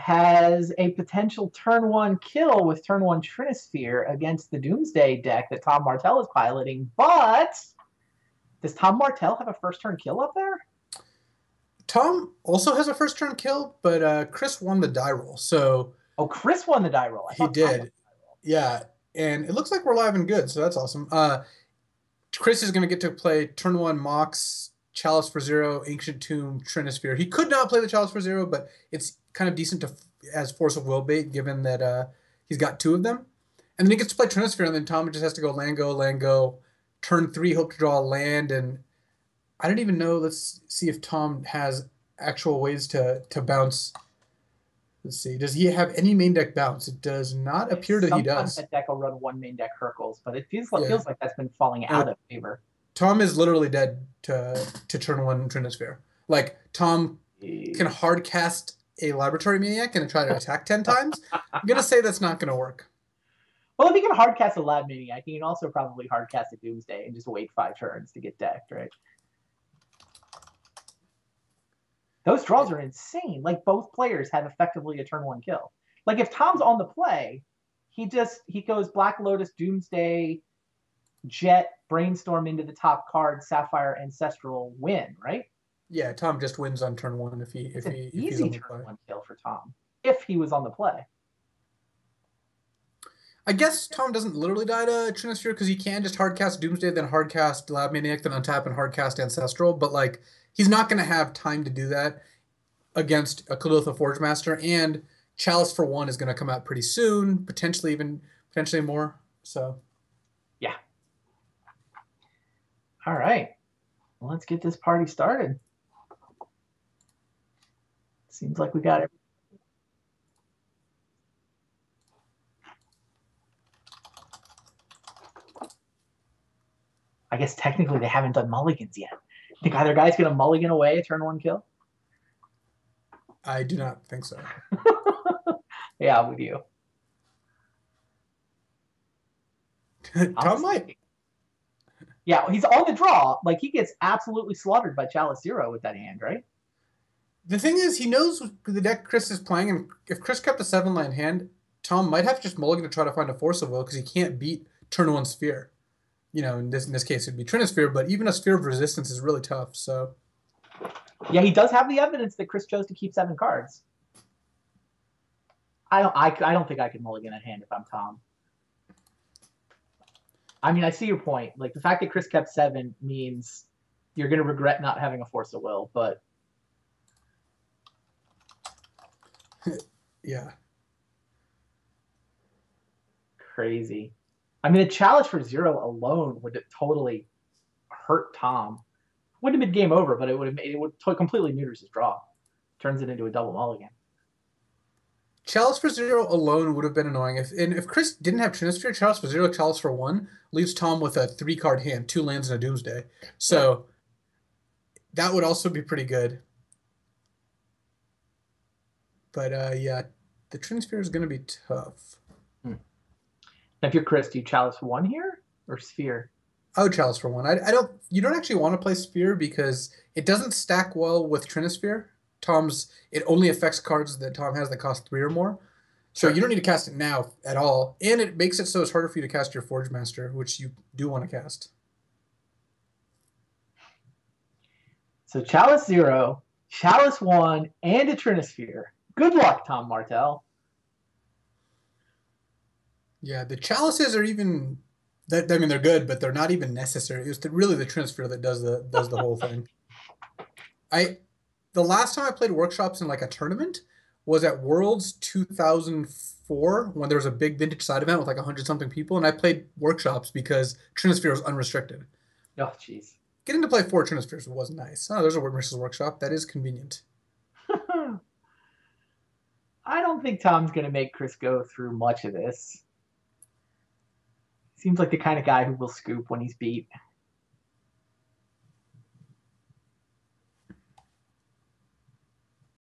has a potential turn one kill with turn one Trinisphere against the Doomsday deck that Tom Martell is piloting. But does Tom Martell have a first turn kill up there? Tom also has a first turn kill, but Chris won the die roll. So Oh, Chris won the die roll. I he thought Tom won did. Yeah. And it looks like we're live and good. So that's awesome. Chris is going to get to play turn one Mox, Chalice for Zero, Ancient Tomb, Trinisphere. He could not play the Chalice for Zero, but it's kind of decent to as Force of Will bait, given that he's got two of them. And then he gets to play Trinisphere, and then Tom just has to go land, go, land, go. Turn three, hope to draw a land, and I don't even know. Let's see if Tom has actual ways to bounce. Let's see. Does he have any main deck bounce? It does not appear that he Sometimes does. that deck will run one main deck Hercules, but it feels Yeah. like that's been falling out of favor. Tom is literally dead to turn one Trinisphere. Like, Tom can hard cast a Laboratory Maniac and try to attack 10 times. I'm going to say that's not going to work. Well, if he can hard cast a Lab Maniac, he can also probably hard cast a Doomsday and just wait 5 turns to get decked, right? Those draws are insane. Like, both players have effectively a turn one kill. Like, if Tom's on the play, he goes Black Lotus, Doomsday, Jet, Brainstorm into the top card, Sapphire, Ancestral, win, right? Yeah, Tom just wins on turn one if he's on the play. Turn one kill for Tom if he was on the play. I guess Tom doesn't literally die to Trinisphere because he can just hardcast Doomsday, then hardcast Lab Maniac, then untap and hardcast Ancestral. But like, he's not going to have time to do that against a Kalutha Forge Master, and Chalice for one is going to come out pretty soon, potentially more. So, yeah. All right, well, let's get this party started. Seems like we got it. I guess technically they haven't done mulligans yet. Think either guy's going to mulligan away a turn one kill? I do not think so. Yeah, I'm with you. Tom might. Yeah, he's on the draw. Like, he gets absolutely slaughtered by Chalice Zero with that hand, right? The thing is, he knows the deck Chris is playing, and if Chris kept a 7-land hand, Tom might have to just mulligan to try to find a Force of Will because he can't beat turn one Sphere. You know, in this case, it'd be Trinisphere, but even a Sphere of Resistance is really tough. So, yeah, he does have the evidence that Chris chose to keep 7 cards. I don't think I could mulligan a hand if I'm Tom. I mean, I see your point. Like, the fact that Chris kept 7 means you're going to regret not having a Force of Will, but yeah, crazy. I mean, the challenge for Zero alone would totally hurt Tom. Wouldn't have been game over, but it would completely neuters his draw. Turns it into a double mulligan. Chalice for Zero alone would have been annoying. If Chris didn't have Trinisphere, Chalice for Zero, Chalice for one leaves Tom with a 3-card hand, 2 lands and a Doomsday. So that would also be pretty good. But yeah, the Trinisphere is going to be tough. If you're Chris, do you Chalice for one here or Sphere? I would Chalice for one. I don't. You don't actually want to play Sphere because it doesn't stack well with Trinisphere. It only affects cards that Tom has that cost 3 or more. So you don't need to cast it now at all. And it makes it so it's harder for you to cast your Forge Master, which you do want to cast. So Chalice 0, Chalice 1, and a Trinisphere. Good luck, Tom Martell. Yeah, the Chalices are even... I mean, they're good, but they're not even necessary. It's really the Trinisphere that does the whole thing. The last time I played Workshops in like a tournament was at Worlds 2004 when there was a big vintage side event with like 100-something people, and I played Workshops because Trinisphere was unrestricted. Oh, jeez. Getting to play 4 Trinispheres was nice. Oh, there's a Word versus Workshop. That is convenient. I don't think Tom's going to make Chris go through much of this. Seems like the kind of guy who will scoop when he's beat.